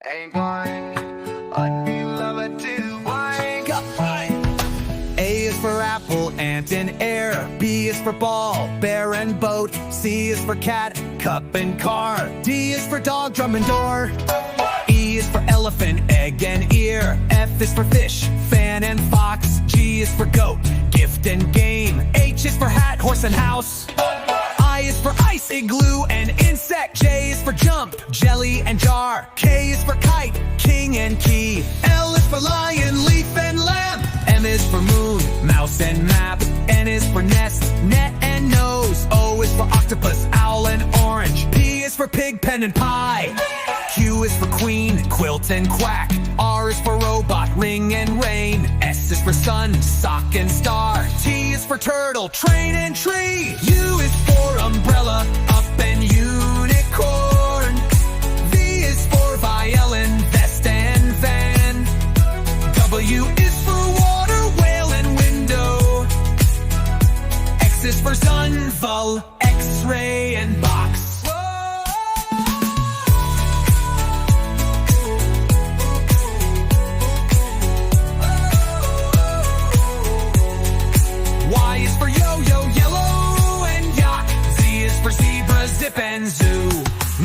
Ain't going, I need lover to wake up. A is for apple, ant and air. B is for ball, bear and boat. C is for cat, cup and car. D is for dog, drum and door. E is for elephant, egg and ear. F is for fish, fan and fox. G is for goat, gift and game. H is for hat, horse and house. I is for ice, igloo and insect. J is for jump, jelly and jar. K is for kite, king and key. L is for lion, leaf and lamp. M is for moon, mouse and map. N is for nest, net and nose. O is for octopus, owl and orange. P is for pig, pen and pie. Q is for queen, quilt and quack. R is for robot, ring and rain. S is for sun, sock and star. T is for turtle, train and tree. U is for umbrella, up and unicorn. V is for violin, vest and van. W is for water, whale and window. X is for sun, vul, x-ray and box. Y is for yo-yo, yellow and yacht. Z is for zebra, zip and zoo.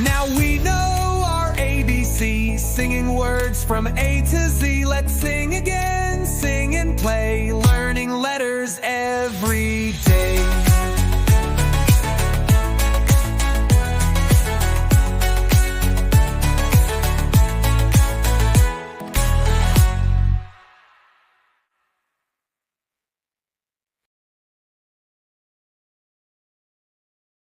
Now we know our ABC, singing words from A to Z. Let's sing again, sing and play, learning letters every day.